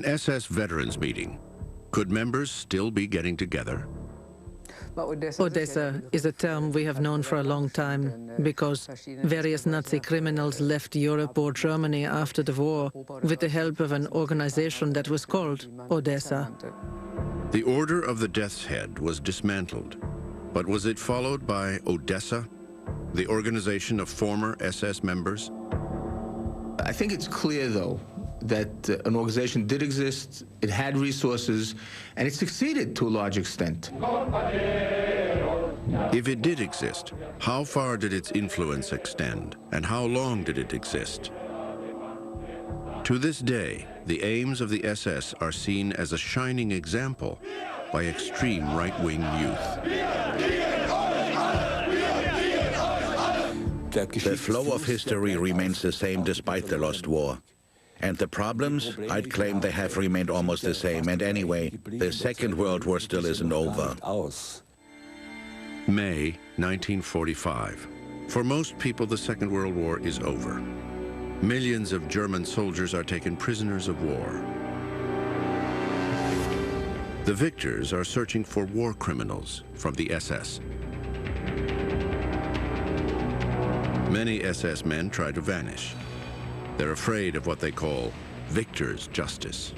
An SS veterans meeting. Could members still be getting together? Odessa is a term we have known for a long time because various Nazi criminals left Europe or Germany after the war with the help of an organization that was called Odessa. The Order of the Death's Head was dismantled, but was it followed by Odessa, the organization of former SS members? I think it's clear, though, that an organization did exist, it had resources, and it succeeded to a large extent. If it did exist, how far did its influence extend, and how long did it exist? To this day, the aims of the SS are seen as a shining example by extreme right-wing youth. The flow of history remains the same despite the lost war. And the problems, I'd claim they have remained almost the same. And anyway, the Second World War still isn't over. May 1945. For most people, the Second World War is over. Millions of German soldiers are taken prisoners of war. The victors are searching for war criminals from the SS. Many SS men try to vanish. They're afraid of what they call victor's justice.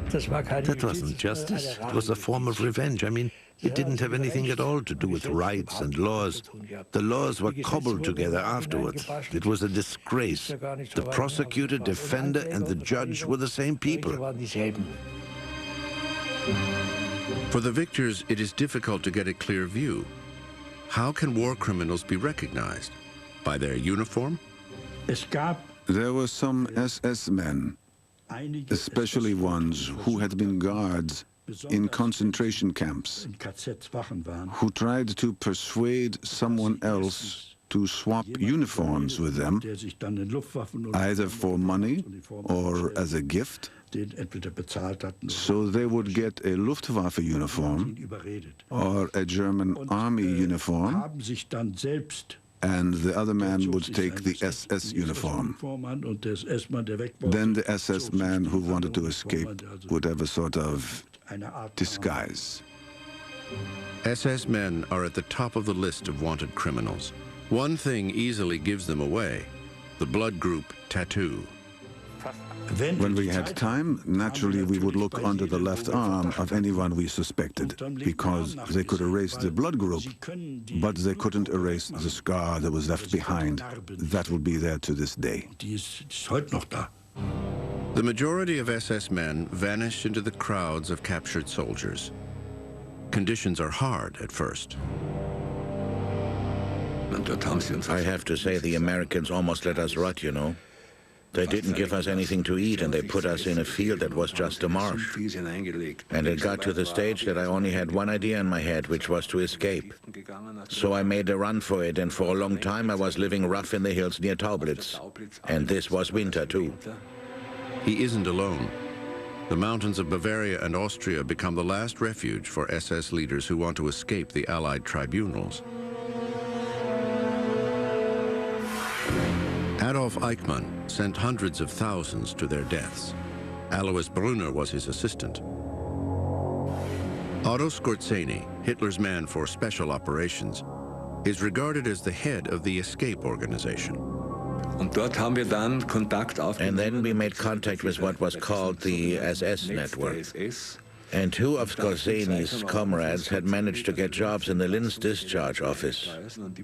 That wasn't justice. It was a form of revenge. I mean, it didn't have anything at all to do with rights and laws. The laws were cobbled together afterwards. It was a disgrace. The prosecutor, defender, and the judge were the same people. For the victors, it is difficult to get a clear view. How can war criminals be recognized? By their uniform? There were some SS men, especially ones who had been guards in concentration camps, who tried to persuade someone else to swap uniforms with them, either for money or as a gift, so they would get a Luftwaffe uniform or a German army uniform, and the other man would take the SS uniform. Then the SS man who wanted to escape would have a sort of disguise. SS men are at the top of the list of wanted criminals. One thing easily gives them away: the blood group tattoo. When we had time, naturally we would look under the left arm of anyone we suspected, because they could erase the blood group, but they couldn't erase the scar that was left behind. That will be there to this day. The majority of SS men vanish into the crowds of captured soldiers. Conditions are hard at first. I have to say the Americans almost let us rot, you know. They didn't give us anything to eat, and they put us in a field that was just a marsh. And it got to the stage that I only had one idea in my head, which was to escape. So I made a run for it, and for a long time I was living rough in the hills near Taublitz. And this was winter, too. He isn't alone. The mountains of Bavaria and Austria become the last refuge for SS leaders who want to escape the Allied tribunals. Adolf Eichmann sent hundreds of thousands to their deaths. Alois Brunner was his assistant. Otto Skorzeny, Hitler's man for special operations, is regarded as the head of the escape organization. And then we made contact with what was called the SS network. And two of Skorzeny's comrades had managed to get jobs in the Linz discharge office.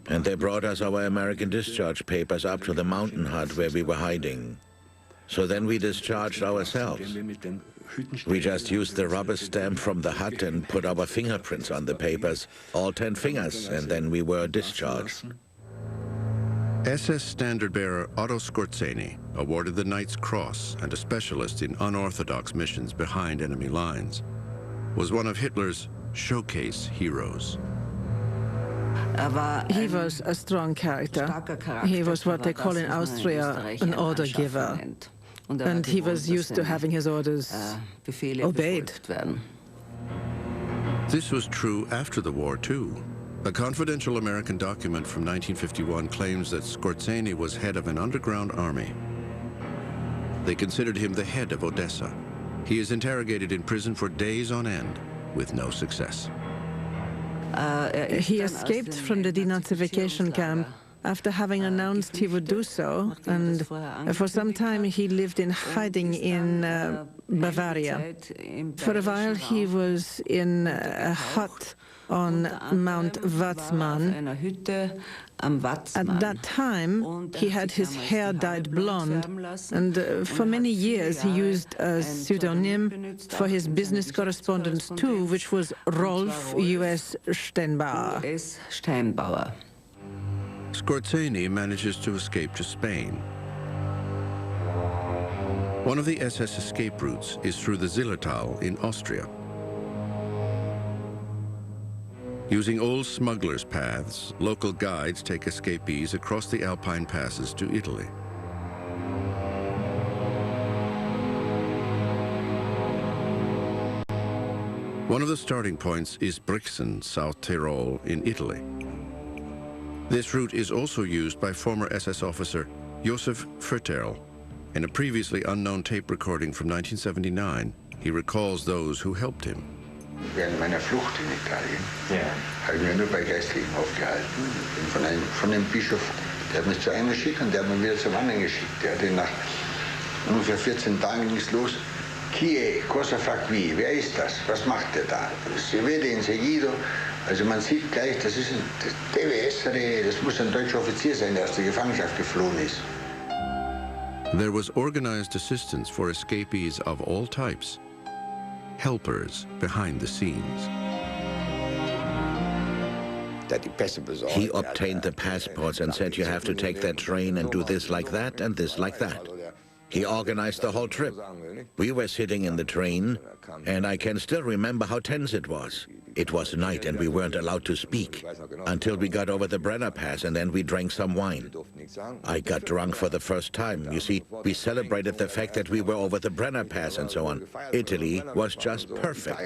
And they brought us our American discharge papers up to the mountain hut where we were hiding. So then we discharged ourselves. We just used the rubber stamp from the hut and put our fingerprints on the papers, all 10 fingers, and then we were discharged. SS standard-bearer Otto Skorzeny, awarded the Knight's Cross and a specialist in unorthodox missions behind enemy lines, was one of Hitler's showcase heroes. He was a strong character. He was what they call in Austria an order giver. And he was used to having his orders obeyed. This was true after the war, too. A confidential American document from 1951 claims that Skorzeny was head of an underground army. They considered him the head of Odessa. He is interrogated in prison for days on end, with no success. He escaped from the denazification camp after having announced he would do so, and for some time he lived in hiding in Bavaria. For a while he was in a hut on Mount Watzmann. At that time, he had his hair dyed blonde, and for many years he used a pseudonym for his business correspondence too, which was Rolf U.S. Steinbauer. Skorzeny manages to escape to Spain. One of the SS escape routes is through the Zillertal in Austria. Using old smugglers' paths, local guides take escapees across the Alpine passes to Italy. One of the starting points is Brixen, South Tyrol in Italy. This route is also used by former SS officer Josef Fürterl. In a previously unknown tape recording from 1979, he recalls those who helped him. Während meiner Flucht in Italien habe ich mich nur bei Geistlichen aufgehalten. Von dem Bischof, der hat mich zu einer geschickt und der hat mich wieder zum anderen geschickt. Der hat ihn nach ungefähr 14 Tagen ging es los. Chi è? Cosa fa qui? Wer ist das? Was macht der da? Si vede in seguito. Also man sieht gleich, das muss ein deutscher Offizier sein, der aus der Gefangenschaft geflohen ist. There was organized assistance for escapees of all types. Helpers behind the scenes. He obtained the passports and said you have to take that train and do this like that and this like that. He organized the whole trip. We were sitting in the train, and I can still remember how tense it was. It was night and we weren't allowed to speak until we got over the Brenner Pass, and then we drank some wine. I got drunk for the first time. You see, we celebrated the fact that we were over the Brenner Pass and so on. Italy was just perfect.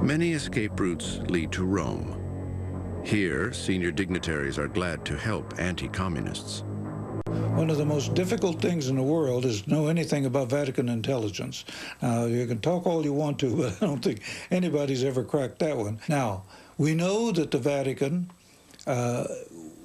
Many escape routes lead to Rome. Here, senior dignitaries are glad to help anti-communists. One of the most difficult things in the world is to know anything about Vatican intelligence. Now, you can talk all you want to, but I don't think anybody's ever cracked that one. Now, we know that the Vatican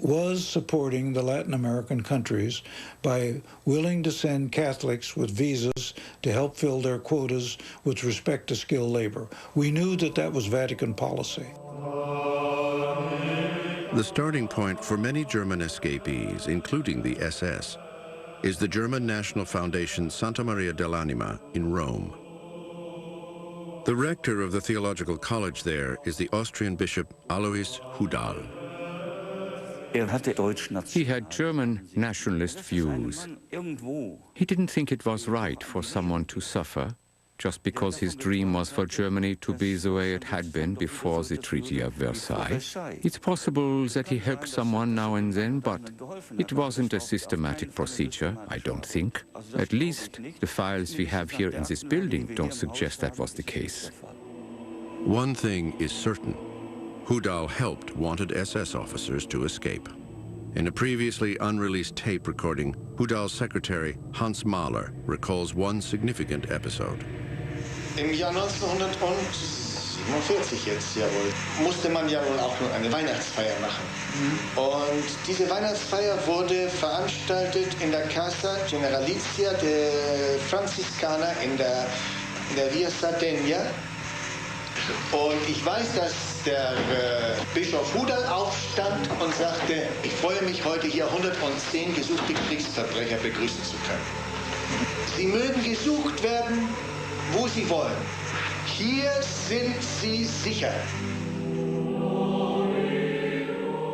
was supporting the Latin American countries by willing to send Catholics with visas to help fill their quotas with respect to skilled labor. We knew that that was Vatican policy. The starting point for many German escapees, including the SS, is the German National Foundation Santa Maria dell'Anima in Rome. The rector of the theological college there is the Austrian bishop Alois Hudal. He had German nationalist views. He didn't think it was right for someone to suffer just because his dream was for Germany to be the way it had been before the Treaty of Versailles. It's possible that he helped someone now and then, but it wasn't a systematic procedure, I don't think. At least the files we have here in this building don't suggest that was the case. One thing is certain. Hudal helped wanted SS officers to escape. In a previously unreleased tape recording, Hudal's secretary, Hans Mahler, recalls one significant episode. Im Jahr 1947 jetzt ja wohl, musste man ja wohl auch nur eine Weihnachtsfeier machen. Und diese Weihnachtsfeier wurde veranstaltet in der Casa Generalizia der Franziskaner in der Via Sardegna. Und ich weiß, dass der Bischof Hudal aufstand und sagte, ich freue mich heute hier 110 gesuchte Kriegsverbrecher begrüßen zu können. Sie mögen gesucht werden, wo sie wollen. Hier sind sie sicher.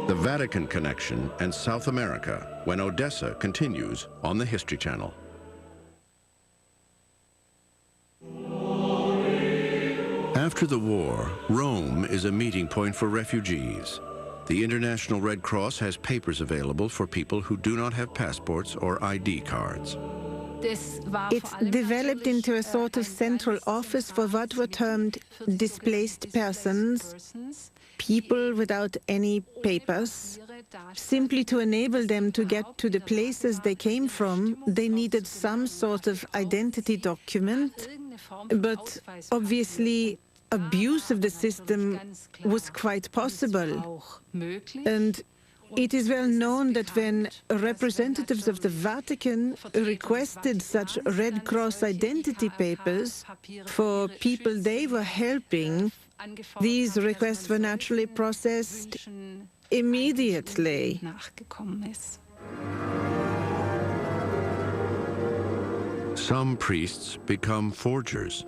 The Vatican Connection and South America when Odessa continues on the History Channel. After the war, Rome is a meeting point for refugees. The International Red Cross has papers available for people who do not have passports or ID cards. It's developed into a sort of central office for what were termed displaced persons people without any papers. Simply to enable them to get to the places they came from, they needed some sort of identity document, but obviously abuse of the system was quite possible. And it is well known that when representatives of the Vatican requested such Red Cross identity papers for people they were helping, these requests were naturally processed immediately. Some priests become forgers.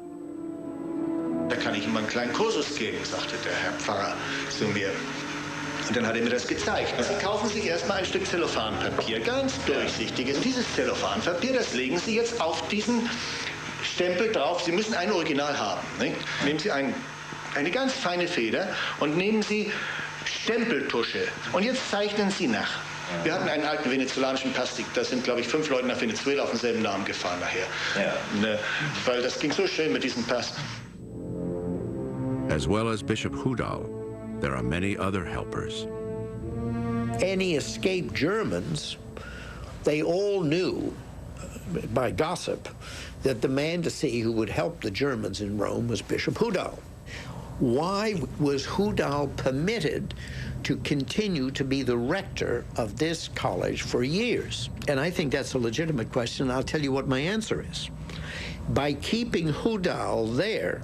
Da kann ich ihm einen kleinen Kursus geben, sagte der Herr Pfarrer zu mir. Und dann hat er mir das gezeigt. Sie kaufen sich erstmal ein Stück Zellophanpapier, ganz durchsichtiges. Dieses Zellophanpapier, das legen Sie jetzt auf diesen Stempel drauf. Sie müssen ein Original haben. Nicht? Nehmen Sie eine ganz feine Feder und nehmen Sie Stempeltusche. Und jetzt zeichnen Sie nach. Wir hatten einen alten venezolanischen Pass, da sind, glaube ich, 5 Leute nach Venezuela auf denselben Namen gefahren nachher. Ja. Weil das ging so schön mit diesem Pass. As well as Bishop Hudal, there are many other helpers. Any escaped Germans, they all knew by gossip that the man to see who would help the Germans in Rome was Bishop Hudal. Why was Hudal permitted to continue to be the rector of this college for years? And I think that's a legitimate question. I'll tell you what my answer is. By keeping Hudal there,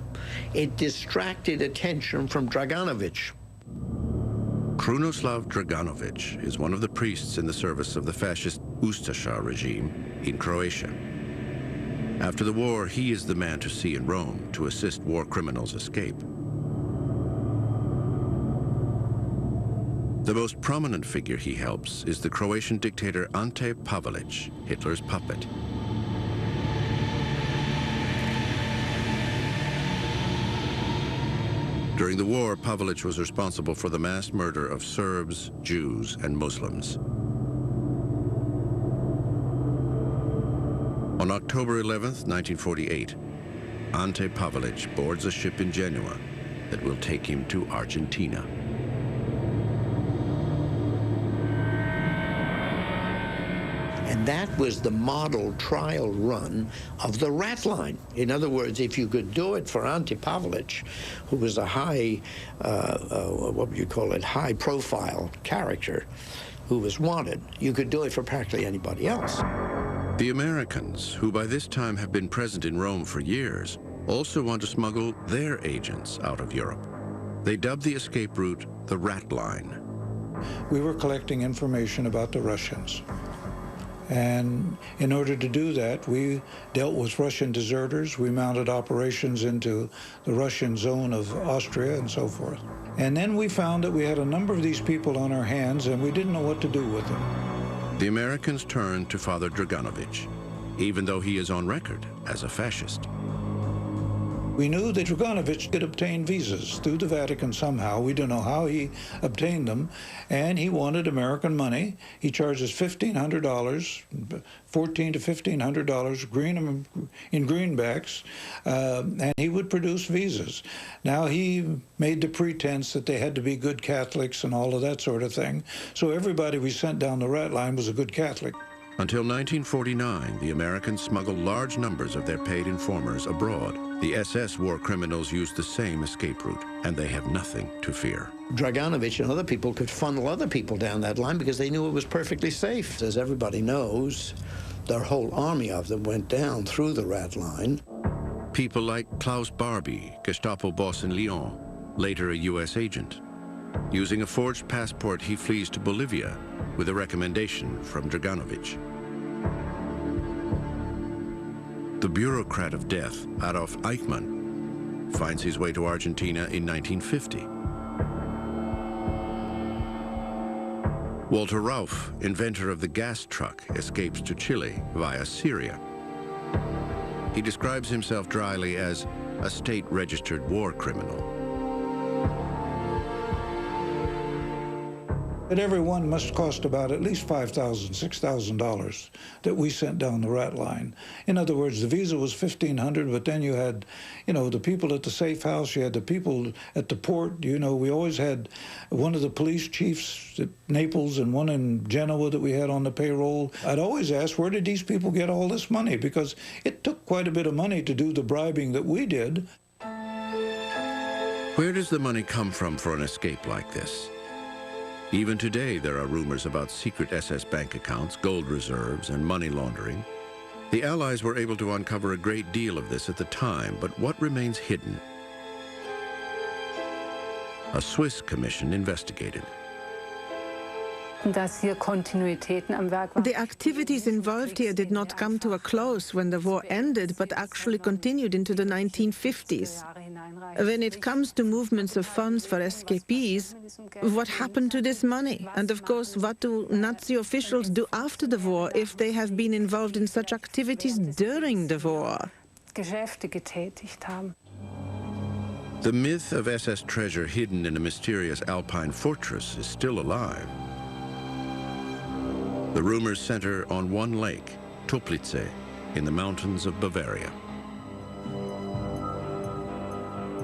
it distracted attention from Draganovich. Krunoslav Draganovich is one of the priests in the service of the fascist Ustasha regime in Croatia. After the war, he is the man to see in Rome to assist war criminals escape. The most prominent figure he helps is the Croatian dictator Ante Pavelić, Hitler's puppet. During the war, Pavelić was responsible for the mass murder of Serbs, Jews, and Muslims. On October 11th, 1948, Ante Pavelić boards a ship in Genoa that will take him to Argentina. And that was the model trial run of the rat line. In other words, if you could do it for Ante Pavelić, who was a high, what would you call it, high-profile character who was wanted, you could do it for practically anybody else. The Americans, who by this time have been present in Rome for years, also want to smuggle their agents out of Europe. They dubbed the escape route the rat line. We were collecting information about the Russians. And in order to do that, we dealt with Russian deserters. We mounted operations into the Russian zone of Austria and so forth. And then we found that we had a number of these people on our hands, and we didn't know what to do with them. The Americans turned to Father Draganovich, even though he is on record as a fascist. We knew that Draganovich could obtain visas through the Vatican somehow. We don't know how he obtained them. And he wanted American money. He charges $1,500, $1,400 to $1,500 in greenbacks, and he would produce visas. Now, he made the pretense that they had to be good Catholics and all of that sort of thing. So everybody we sent down the rat line was a good Catholic. Until 1949, the Americans smuggled large numbers of their paid informers abroad. The SS war criminals used the same escape route, and they have nothing to fear. Draganovich and other people could funnel other people down that line because they knew it was perfectly safe. As everybody knows, their whole army of them went down through the rat line. People like Klaus Barbie, Gestapo boss in Lyon, later a U.S. agent. Using a forged passport, he flees to Bolivia with a recommendation from Draganovich. The bureaucrat of death, Adolf Eichmann, finds his way to Argentina in 1950. Walter Rauff, inventor of the gas truck, escapes to Chile via Syria. He describes himself dryly as a state-registered war criminal. But every one must cost about at least $5,000, $6,000 that we sent down the rat line. In other words, the visa was $1,500, but then you had, the people at the safe house, you had the people at the port. We always had one of the police chiefs at Naples and one in Genoa that we had on the payroll. I'd always ask, where did these people get all this money? Because it took quite a bit of money to do the bribing that we did. Where does the money come from for an escape like this? Even today, there are rumors about secret SS bank accounts, gold reserves, and money laundering. The Allies were able to uncover a great deal of this at the time, but what remains hidden? A Swiss commission investigated. The activities involved here did not come to a close when the war ended, but actually continued into the 1950s. When it comes to movements of funds for escapees, what happened to this money? And of course, what do Nazi officials do after the war if they have been involved in such activities during the war? The myth of SS treasure hidden in a mysterious Alpine fortress is still alive. The rumors center on one lake, Toplice, in the mountains of Bavaria.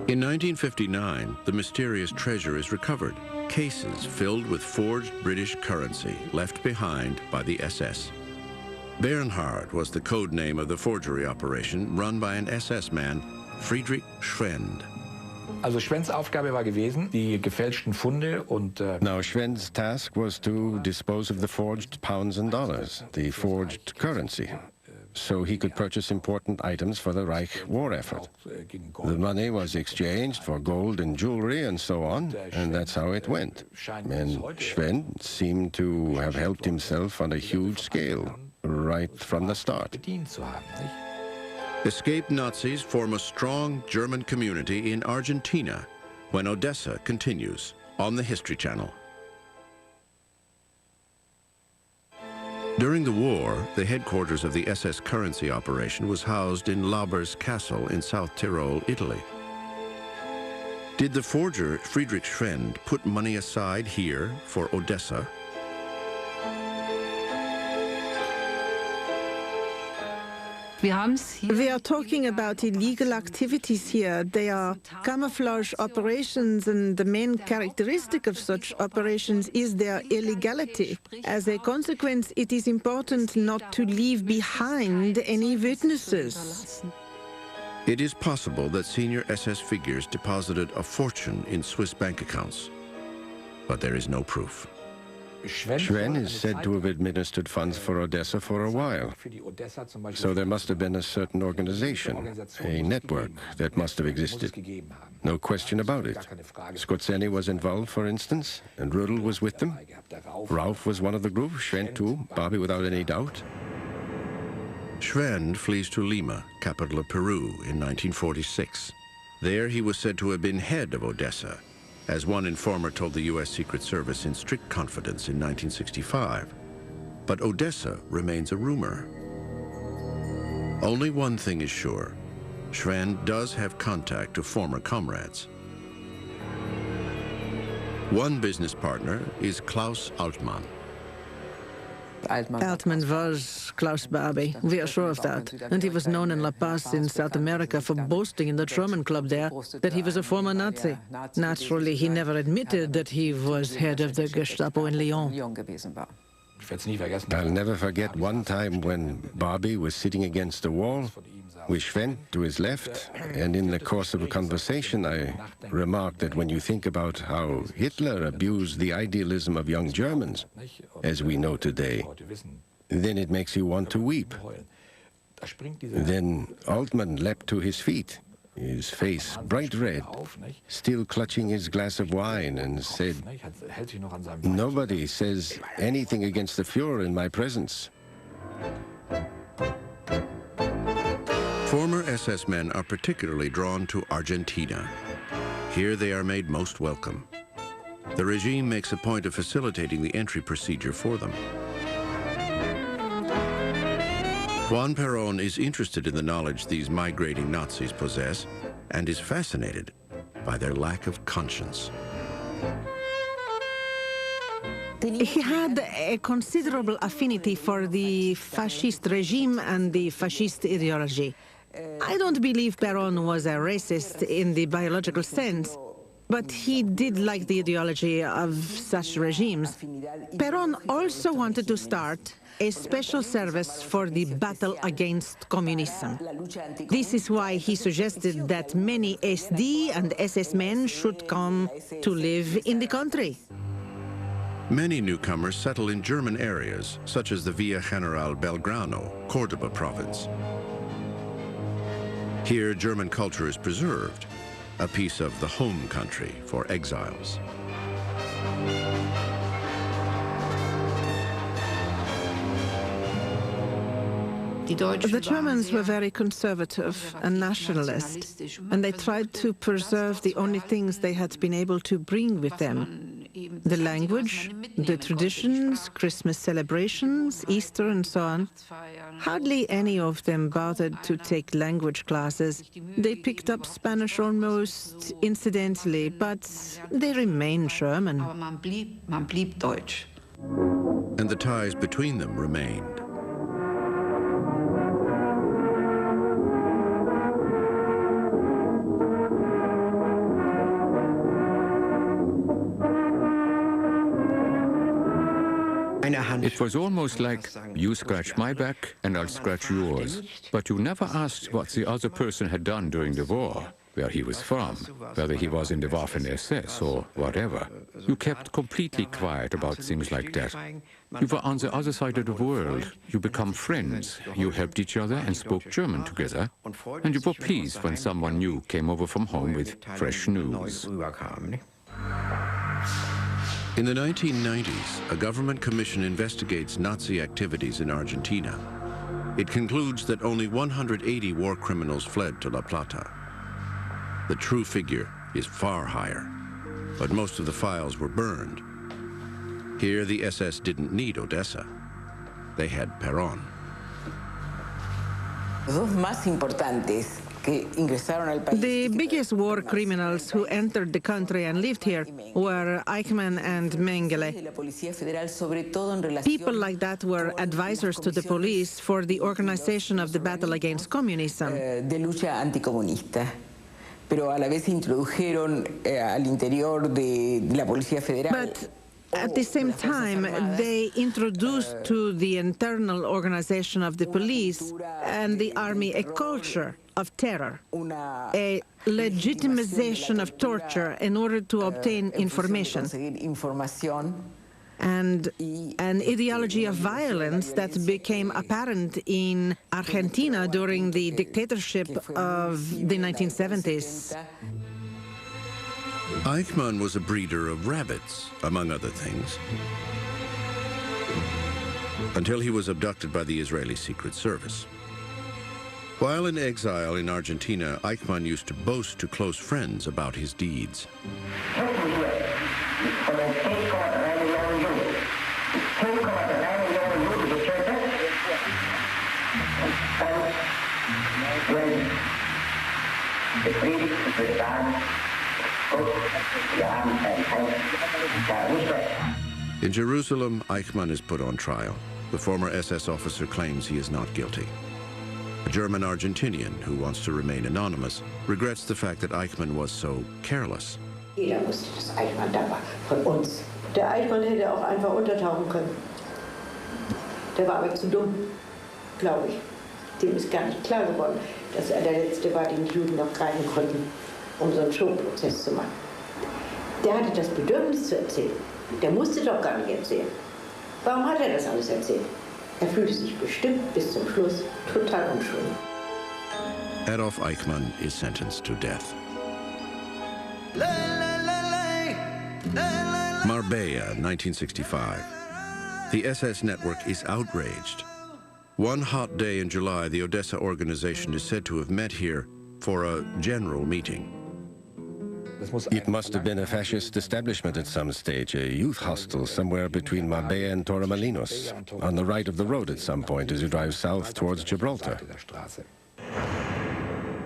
In 1959, the mysterious treasure is recovered, cases filled with forged British currency left behind by the SS. Bernhard was the code name of the forgery operation run by an SS man, Friedrich Schwend. Also Schwends Aufgabe war gewesen, die gefälschten Funde und Now Schwend's task was to dispose of the forged pounds and dollars, the forged currency, so he could purchase important items for the Reich war effort. The money was exchanged for gold and jewelry and so on, and that's how it went. And Schwend seemed to have helped himself on a huge scale, right from the start. Escaped Nazis form a strong German community in Argentina when Odessa continues on the History Channel. During the war, the headquarters of the SS currency operation was housed in Laber's Castle in South Tyrol, Italy. Did the forger Friedrich Schwend put money aside here for Odessa? We are talking about illegal activities here. They are camouflage operations, and the main characteristic of such operations is their illegality. As a consequence, it is important not to leave behind any witnesses. It is possible that senior SS figures deposited a fortune in Swiss bank accounts, but there is no proof. Schwen is said to have administered funds for Odessa for a while. So there must have been a certain organization, a network that must have existed. No question about it. Skorzeny was involved, for instance, and Rudel was with them. Ralph was one of the group, Schwend too, Bobby without any doubt. Schwend flees to Lima, capital of Peru, in 1946. There he was said to have been head of Odessa, as one informer told the U.S. Secret Service in strict confidence in 1965. But Odessa remains a rumor. Only one thing is sure. Schwend does have contact to former comrades. One business partner is Klaus Altmann. Altman was Klaus Barbie. We are sure of that. And he was known in La Paz in South America for boasting in the Truman Club there that he was a former Nazi. Naturally, he never admitted that he was head of the Gestapo in Lyon. I'll never forget one time when Barbie was sitting against the wall with Schwend to his left, and in the course of a conversation I remarked that when you think about how Hitler abused the idealism of young Germans, as we know today, then it makes you want to weep. Then Altman leapt to his feet, his face bright red, still clutching his glass of wine, and said, "Nobody says anything against the Fuhrer in my presence." Former SS men are particularly drawn to Argentina. Here they are made most welcome. The regime makes a point of facilitating the entry procedure for them. Juan Perón is interested in the knowledge these migrating Nazis possess and is fascinated by their lack of conscience. He had a considerable affinity for the fascist regime and the fascist ideology. I don't believe Perón was a racist in the biological sense, but he did like the ideology of such regimes. Perón also wanted to start a special service for the battle against communism. This is why he suggested that many SD and SS men should come to live in the country. Many newcomers settle in German areas, such as the Villa General Belgrano, Córdoba province. Here, German culture is preserved, a piece of the home country for exiles. The Germans were very conservative and nationalist, and they tried to preserve the only things they had been able to bring with them: the language, the traditions, Christmas celebrations, Easter, and so on. Hardly any of them bothered to take language classes. They picked up Spanish almost incidentally, but they remained German. And the ties between them remained. It was almost like, you scratch my back and I'll scratch yours. But you never asked what the other person had done during the war, where he was from, whether he was in the Waffen-SS or whatever. You kept completely quiet about things like that. You were on the other side of the world. You become friends. You helped each other and spoke German together. And you were pleased when someone new came over from home with fresh news. In the 1990s, a government commission investigates Nazi activities in Argentina. It concludes that only 180 war criminals fled to La Plata. The true figure is far higher, but most of the files were burned. Here, the SS didn't need Odessa. They had Perón. The biggest war criminals who entered the country and lived here were Eichmann and Mengele. People like that were advisors to the police for the organization of the battle against communism. But at the same time, they introduced to the internal organization of the police and the army a culture of terror, a legitimization of torture in order to obtain information, and an ideology of violence that became apparent in Argentina during the dictatorship of the 1970s. Eichmann was a breeder of rabbits, among other things, until he was abducted by the Israeli Secret Service. While in exile in Argentina, Eichmann used to boast to close friends about his deeds. In Jerusalem, Eichmann is put on trial. The former SS officer claims he is not guilty. A German Argentinian who wants to remain anonymous regrets the fact that Eichmann was so careless. Jeder wusste, dass Eichmann da war, von uns. Der Eichmann hätte auch einfach untertauchen können. Der war aber zu dumm, glaube ich. Dem ist gar nicht klar geworden, dass er der Letzte war, den die Juden noch greifen konnten, um so einen Showprozess zu machen. Der hatte das Bedürfnis zu erzählen. Der musste doch gar nicht erzählen. Warum hat er das alles erzählt? Er fühlte sich bestimmt bis zum Schluss total unschuldig. Adolf Eichmann is sentenced to death. Marbella, 1965. The SS network is outraged. One hot day in July, the Odessa organization is said to have met here for a general meeting. It must have been a fascist establishment at some stage, a youth hostel somewhere between Marbella and Torremolinos, on the right of the road at some point as you drive south towards Gibraltar.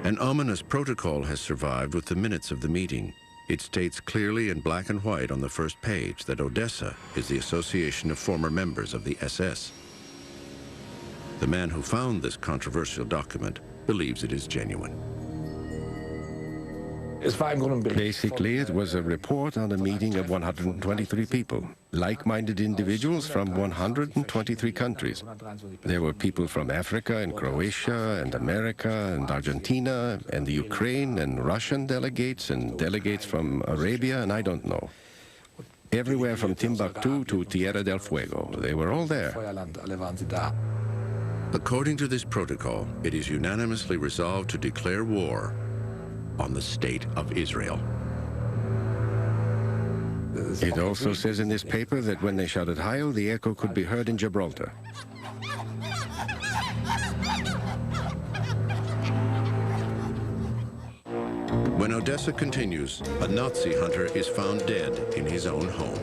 An ominous protocol has survived with the minutes of the meeting. It states clearly in black and white on the first page that Odessa is the association of former members of the SS. The man who found this controversial document believes it is genuine. Basically, it was a report on a meeting of 123 people, like-minded individuals from 123 countries. There were people from Africa and Croatia and America and Argentina and the Ukraine and Russian delegates and delegates from Arabia and I don't know. Everywhere from Timbuktu to Tierra del Fuego. They were all there. According to this protocol, it is unanimously resolved to declare war on the state of Israel. It also says in this paper that when they shouted Heil, the echo could be heard in Gibraltar. When Odessa continues, a Nazi hunter is found dead in his own home.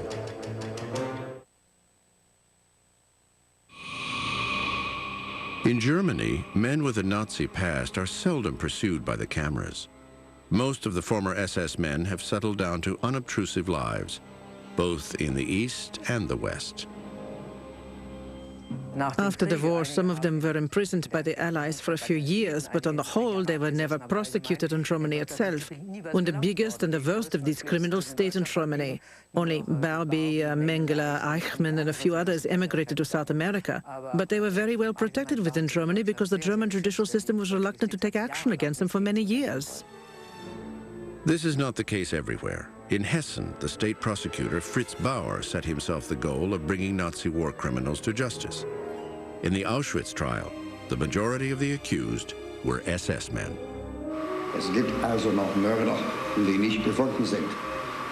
In Germany, men with a Nazi past are seldom pursued by the cameras. Most of the former SS men have settled down to unobtrusive lives, both in the East and the West. After the war, some of them were imprisoned by the Allies for a few years, but on the whole, they were never prosecuted in Germany itself. And the biggest and the worst of these criminals stayed in Germany. Only Barbie, Mengele, Eichmann, and a few others emigrated to South America. But they were very well protected within Germany because the German judicial system was reluctant to take action against them for many years. This is not the case everywhere. In Hessen, the state prosecutor Fritz Bauer set himself the goal of bringing Nazi war criminals to justice. In the Auschwitz trial, the majority of the accused were SS men. Es gibt also noch Mörder, die nicht gefunden sind.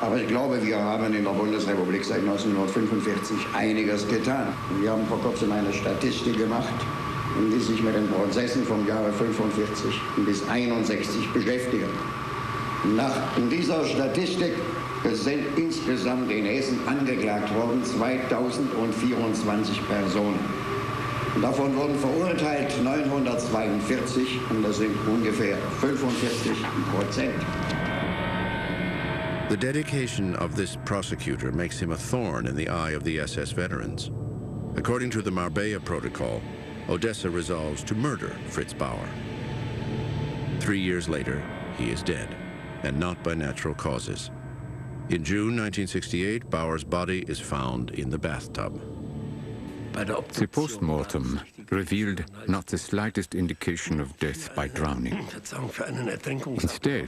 Aber ich glaube, wir haben in der Bundesrepublik seit 1945 einiges getan. Wir haben vor kurzem eine Statistik gemacht, die sich mit den Prozessen vom Jahre 45 bis 61 beschäftigen. In dieser Statistik sind insgesamt in Hessen angeklagt worden 2024 Personen. Davon wurden verurteilt 942 und das sind ungefähr 45%. The dedication of this prosecutor makes him a thorn in the eye of the SS veterans. According to the Marbella Protocol, Odessa resolves to murder Fritz Bauer. 3 years later, he is dead, and not by natural causes. In June 1968, Bauer's body is found in the bathtub. The post-mortem revealed not the slightest indication of death by drowning. Instead,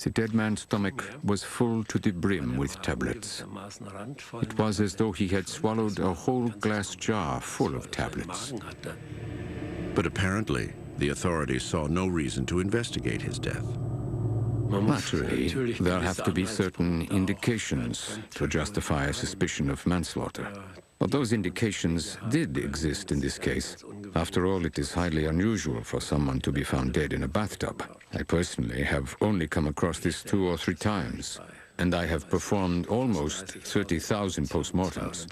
the dead man's stomach was full to the brim with tablets. It was as though he had swallowed a whole glass jar full of tablets. But apparently, the authorities saw no reason to investigate his death. Naturally, there have to be certain indications to justify a suspicion of manslaughter. But those indications did exist in this case. After all, it is highly unusual for someone to be found dead in a bathtub. I personally have only come across this 2 or 3 times, and I have performed almost 30,000 postmortems.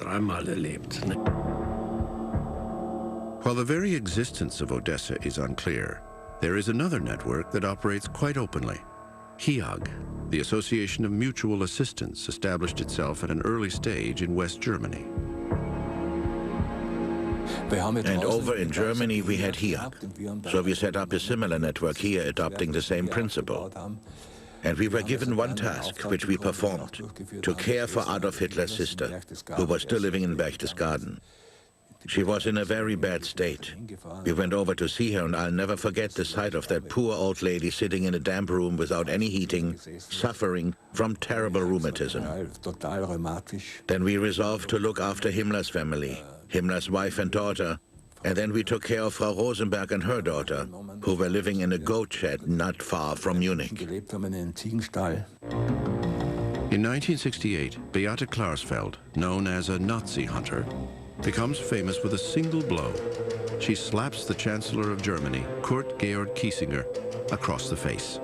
While the very existence of Odessa is unclear, there is another network that operates quite openly. HIAG, the Association of Mutual Assistance, established itself at an early stage in West Germany. And over in Germany we had HIAG. So we set up a similar network here, adopting the same principle. And we were given one task, which we performed, to care for Adolf Hitler's sister, who was still living in Berchtesgaden. She was in a very bad state. We went over to see her, and I'll never forget the sight of that poor old lady sitting in a damp room without any heating, suffering from terrible rheumatism. Then we resolved to look after Himmler's family, Himmler's wife and daughter, and then we took care of Frau Rosenberg and her daughter, who were living in a goat shed not far from Munich. In 1968, Beate Klarsfeld, known as a Nazi hunter, becomes famous with a single blow. She slaps the Chancellor of Germany, Kurt Georg Kiesinger, across the face.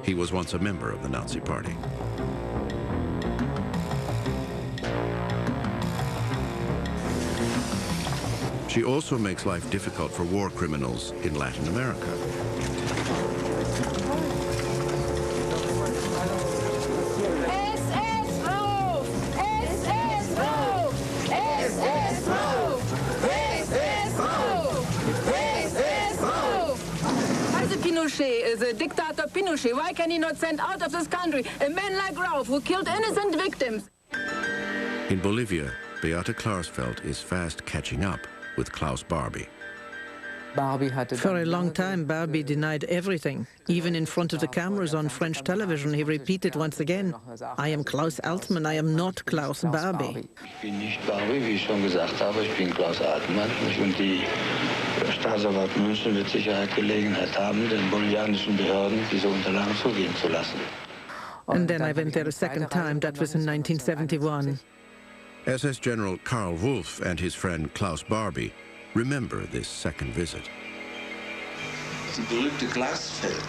He was once a member of the Nazi Party. She also makes life difficult for war criminals in Latin America. the dictator Pinochet, why can he not send out of this country a man like Rauf who killed innocent victims? In Bolivia, Beate Klarsfeld is fast catching up with Klaus Barbie. For a long time, Barbie denied everything. Even in front of the cameras on French television, he repeated once again, I am Klaus Altmann, I am not Klaus Barbie. Ich bin nicht Barbie, wie ich schon gesagt habe, ich bin Klaus Altmann. Und die Staatsanwalt München wird sicher Gelegenheit haben, den bolivianischen Behörden diese Unterlagen zugeben zu lassen. And then I went there a second time, that was in 1971. SS General Karl Wolff and his friend Klaus Barbie remember this second visit. Die berühmte Glasfeld.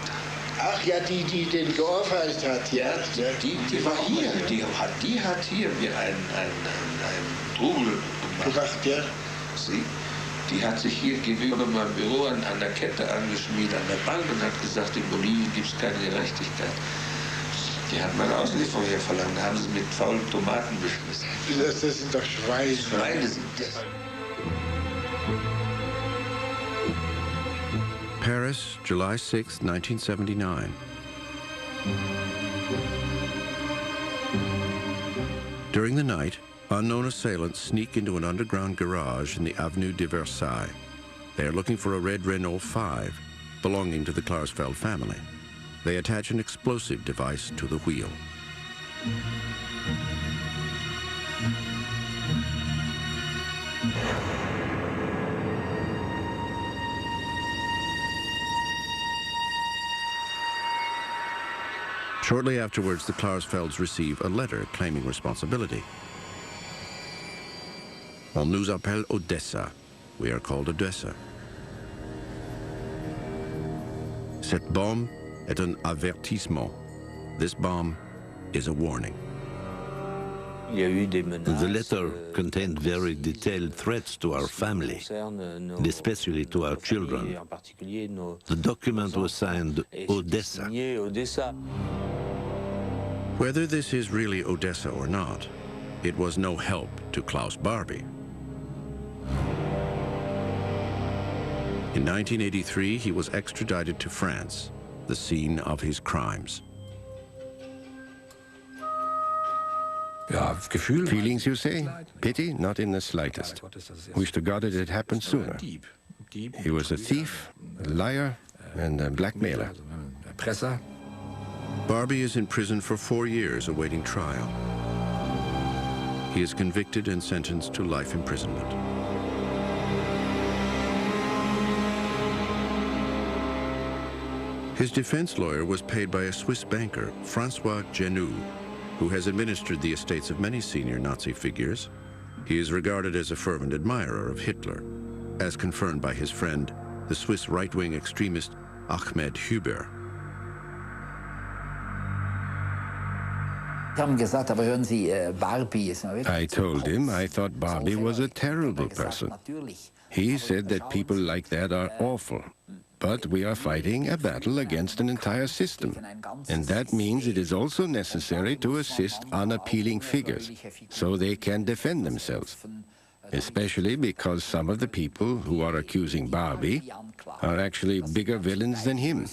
Ach ja, die den geohrfeigt hat. Ja, die war hier. Die hat hier mir ein Trubel gemacht. Ja. Sie, die hat sich hier gegenüber meinem Büro an der Kette angeschmiert, an der Bank und hat gesagt, in Bolivien gibt es keine Gerechtigkeit. Die hat meine Auslieferung hier verlangt. Da haben sie mit faulen Tomaten beschmissen. Das sind doch Schweine. Schweine sind das. Paris, July 6, 1979. During the night, unknown assailants sneak into an underground garage in the Avenue de Versailles. They are looking for a red Renault 5 belonging to the Klarsfeld family. They attach an explosive device to the wheel. Shortly afterwards, the Klarsfelds receive a letter claiming responsibility. On nous appelle Odessa. We are called Odessa. Cette bombe est un avertissement. This bomb is a warning. The letter contained very detailed threats to our family, and especially to our children. The document was signed Odessa. Whether this is really Odessa or not, it was no help to Klaus Barbie. In 1983, he was extradited to France, the scene of his crimes. Feelings, you say? Pity? Not in the slightest. Wish to God it had happened sooner. He was a thief, a liar, and a blackmailer. Barbie is in prison for 4 years awaiting trial. He is convicted and sentenced to life imprisonment. His defense lawyer was paid by a Swiss banker, Francois Genoux, who has administered the estates of many senior Nazi figures. He is regarded as a fervent admirer of Hitler, as confirmed by his friend, the Swiss right-wing extremist Ahmed Huber. I told him I thought Barbie was a terrible person. He said that people like that are awful. But we are fighting a battle against an entire system. And that means it is also necessary to assist unappealing figures, so they can defend themselves. Especially because some of the people who are accusing Barbie are actually bigger villains than him.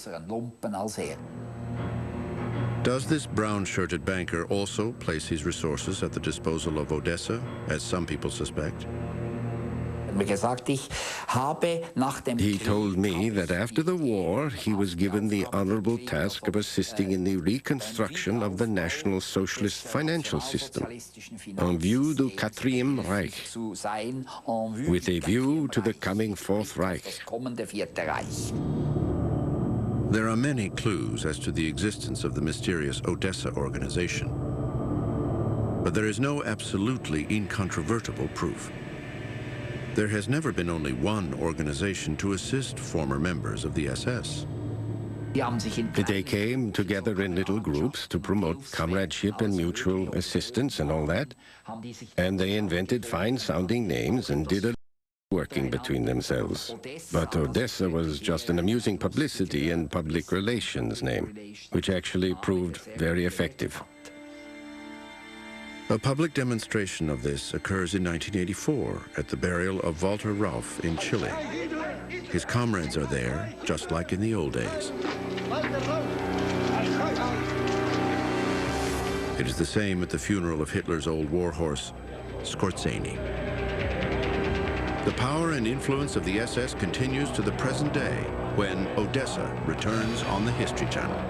Does this brown-shirted banker also place his resources at the disposal of Odessa, as some people suspect? He told me that after the war, he was given the honorable task of assisting in the reconstruction of the National Socialist financial system, en vue du Quatrième Reich, with a view to the coming Fourth Reich. There are many clues as to the existence of the mysterious Odessa organization, but there is no absolutely incontrovertible proof. There has never been only one organization to assist former members of the SS. They came together in little groups to promote comradeship and mutual assistance and all that, and they invented fine-sounding names and did a working between themselves. But Odessa was just an amusing publicity and public relations name, which actually proved very effective. A public demonstration of this occurs in 1984 at the burial of Walter Rauf in Chile. His comrades are there, just like in the old days. It is the same at the funeral of Hitler's old warhorse, Skorzeny. The power and influence of the SS continues to the present day when Odessa returns on the History Channel.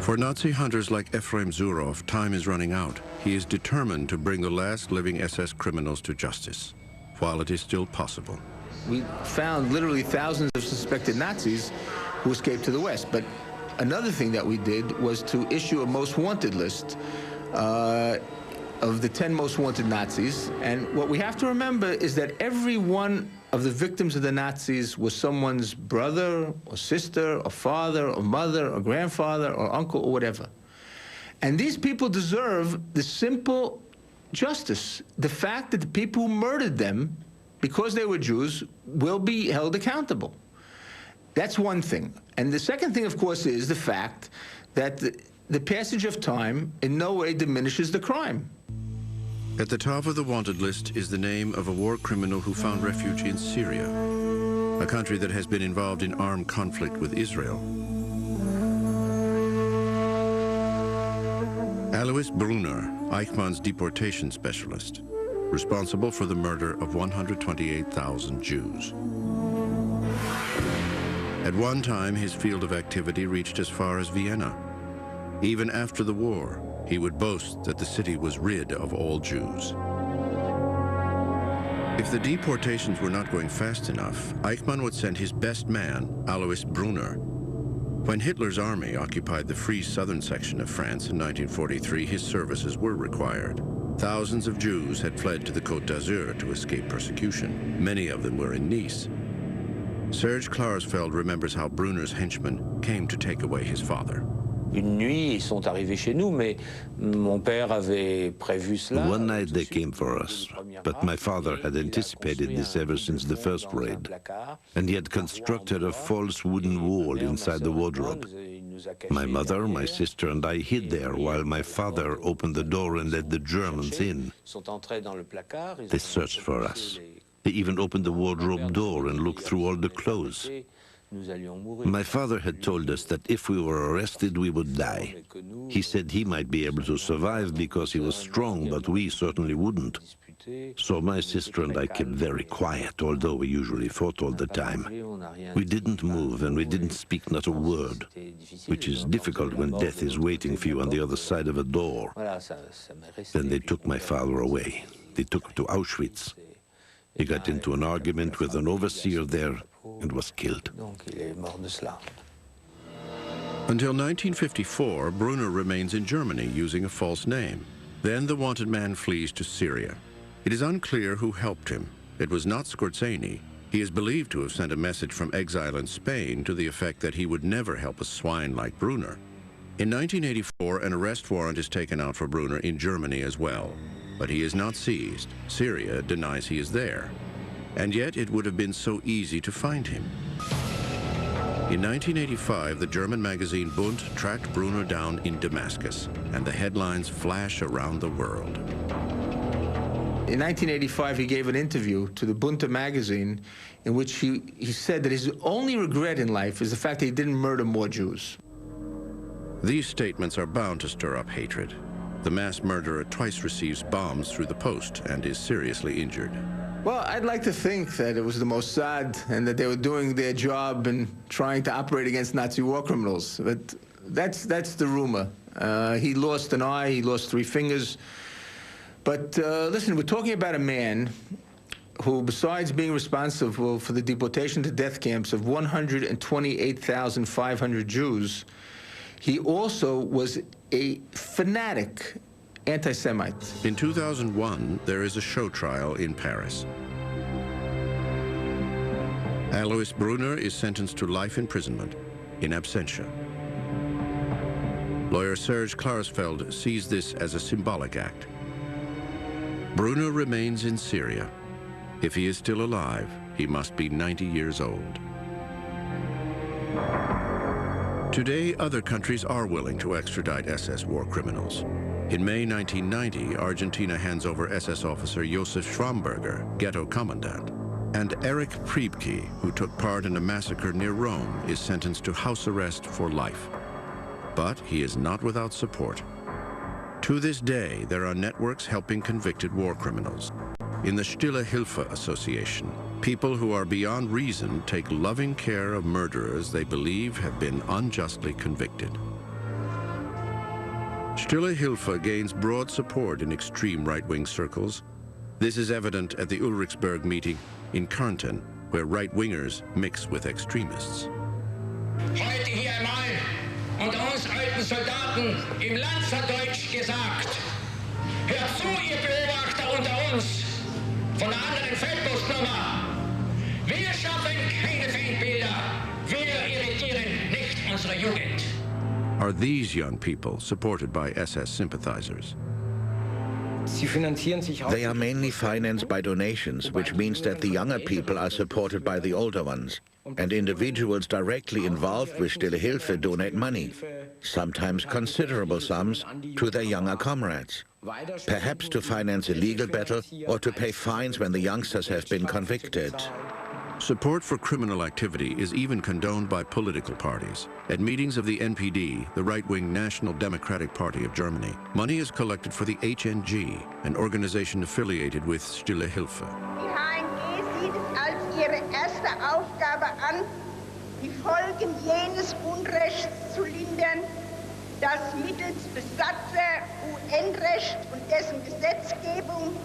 For Nazi hunters like Efrem Zurov, time is running out. He is determined to bring the last living SS criminals to justice, while it is still possible. We found literally thousands of suspected Nazis who escaped to the West, but another thing that we did was to issue a most wanted list of the 10 most wanted Nazis. And what we have to remember is that every one of the victims of the Nazis was someone's brother or sister or father or mother or grandfather or uncle or whatever. And these people deserve the simple justice. The fact that the people who murdered them because they were Jews will be held accountable. That's one thing. And the second thing, of course, is the fact that the passage of time in no way diminishes the crime. At the top of the wanted list is the name of a war criminal who found refuge in Syria, a country that has been involved in armed conflict with Israel. Alois Brunner, Eichmann's deportation specialist, responsible for the murder of 128,000 Jews. At one time, his field of activity reached as far as Vienna. Even after the war, he would boast that the city was rid of all Jews. If the deportations were not going fast enough, Eichmann would send his best man, Alois Brunner. When Hitler's army occupied the free southern section of France in 1943, his services were required. Thousands of Jews had fled to the Côte d'Azur to escape persecution. Many of them were in Nice. Serge Klarsfeld remembers how Brunner's henchmen came to take away his father. Une nuit, ils sont arrivés chez nous, mais mon père avait prévu cela. One night they came for us, but my father had anticipated this ever since the first raid, and he had constructed a false wooden wall inside the wardrobe. My mother, my sister, and I hid there while my father opened the door and let the Germans in. They searched for us. They even opened the wardrobe door and looked through all the clothes. My father had told us that if we were arrested, we would die. He said he might be able to survive because he was strong, but we certainly wouldn't. So my sister and I kept very quiet, although we usually fought all the time. We didn't move and we didn't speak not a word, which is difficult when death is waiting for you on the other side of a door. Then they took my father away. They took him to Auschwitz. He got into an argument with an overseer there and was killed. Until 1954, Brunner remains in Germany using a false name. Then the wanted man flees to Syria. It is unclear who helped him. It was not Skorzeny. He is believed to have sent a message from exile in Spain to the effect that he would never help a swine like Brunner. In 1984, an arrest warrant is taken out for Brunner in Germany as well. But he is not seized. Syria denies he is there. And yet it would have been so easy to find him. In 1985, the German magazine Bund tracked Brunner down in Damascus, and the headlines flash around the world. In 1985, he gave an interview to the Bunte magazine in which he said that his only regret in life is the fact that he didn't murder more Jews. These statements are bound to stir up hatred. The mass murderer twice receives bombs through the post and is seriously injured. Well, I'd like to think that it was the Mossad and that they were doing their job and trying to operate against Nazi war criminals. But that's the rumor. He lost an eye, he lost 3 fingers. But listen, we're talking about a man who, besides being responsible for the deportation to death camps of 128,500 Jews, he also was a fanatic anti-Semite. In 2001, there is a show trial in Paris. Alois Brunner is sentenced to life imprisonment in absentia. Lawyer Serge Klarsfeld sees this as a symbolic act. Brunner remains in Syria. If he is still alive, he must be 90 years old. Today, other countries are willing to extradite SS war criminals. In May 1990, Argentina hands over SS officer Josef Schwamberger, ghetto commandant. And Erich Priebke, who took part in a massacre near Rome, is sentenced to house arrest for life. But he is not without support. To this day, there are networks helping convicted war criminals. In the Stille Hilfe Association, people who are beyond reason take loving care of murderers they believe have been unjustly convicted. Stille Hilfe gains broad support in extreme right-wing circles. This is evident at the Ulrichsburg meeting in Kärnten, where right-wingers mix with extremists. Heute hier einmal unter uns alten Soldaten im Lanzerdeutsch gesagt. Hört zu, ihr Beobachter unter uns von der anderen Feldpostnummer. Wir schaffen keine Feindbilder. Wir irritieren nicht unsere Jugend. Are these young people supported by SS sympathizers? They are mainly financed by donations, which means that the younger people are supported by the older ones. And individuals directly involved with Stille Hilfe donate money, sometimes considerable sums, to their younger comrades, perhaps to finance a legal battle or to pay fines when the youngsters have been convicted. Support for criminal activity is even condoned by political parties. At meetings of the NPD, the right-wing National Democratic Party of Germany, money is collected for the HNG, an organization affiliated with Stille Hilfe. Die HNG sieht es als ihre erste Aufgabe an, die Folgen jenes Unrechts zu lindern, das mittels Besatzer, UN-Recht und dessen Gesetzgebung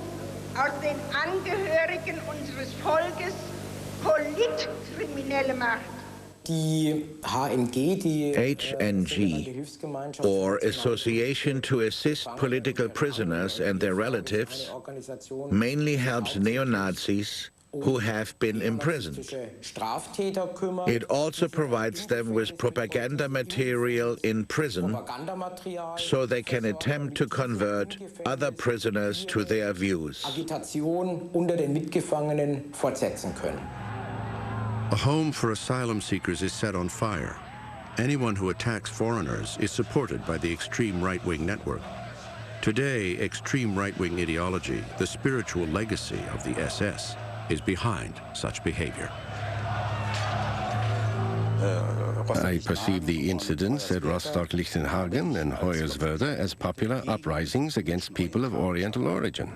aus den Angehörigen unseres Volkes Politkriminelle macht. HNG, or Association to Assist Political Prisoners and Their Relatives, mainly helps neo-Nazis who have been imprisoned. It also provides them with propaganda material in prison so they can attempt to convert other prisoners to their views. A home for asylum seekers is set on fire. Anyone who attacks foreigners is supported by the extreme right-wing network. Today, extreme right-wing ideology, the spiritual legacy of the SS, is behind such behavior. I perceive the incidents at Rostock-Lichtenhagen and Hoyerswerda as popular uprisings against people of Oriental origin.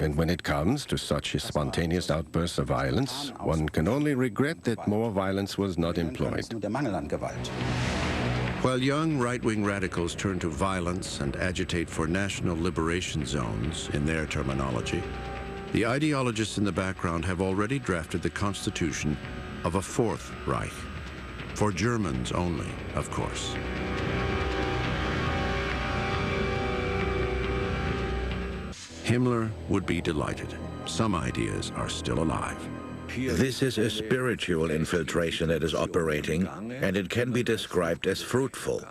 And when it comes to such spontaneous outbursts of violence, one can only regret that more violence was not employed. While young right-wing radicals turn to violence and agitate for national liberation zones, in their terminology, the ideologists in the background have already drafted the constitution of a Fourth Reich. For Germans only, of course. Himmler would be delighted. Some ideas are still alive. This is a spiritual infiltration that is operating, and it can be described as fruitful.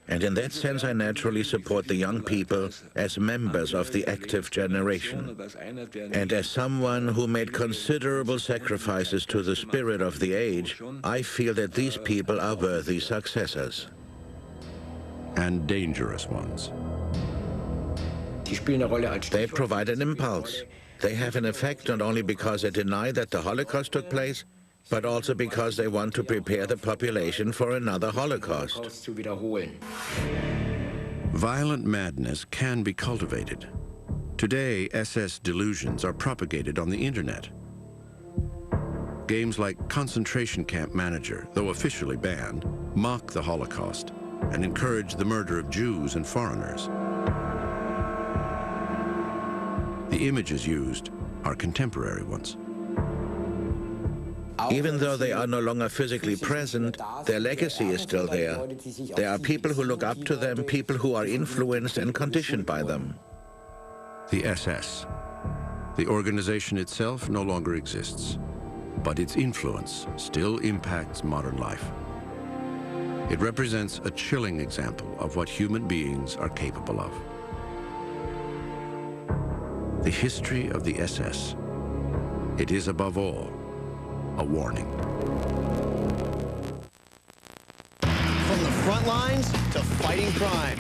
And in that sense, I naturally support the young people as members of the active generation. And as someone who made considerable sacrifices to the spirit of the age, I feel that these people are worthy successors. And dangerous ones. They provide an impulse. They have an effect not only because they deny that the Holocaust took place, but also because they want to prepare the population for another Holocaust. Violent madness can be cultivated. Today, SS delusions are propagated on the internet. Games like Concentration Camp Manager, though officially banned, mock the Holocaust and encourage the murder of Jews and foreigners. The images used are contemporary ones. Even though they are no longer physically present, their legacy is still there. There are people who look up to them, people who are influenced and conditioned by them. The SS. The organization itself no longer exists, but its influence still impacts modern life. It represents a chilling example of what human beings are capable of. The history of the SS. It is above all a warning. From the front lines to fighting crime,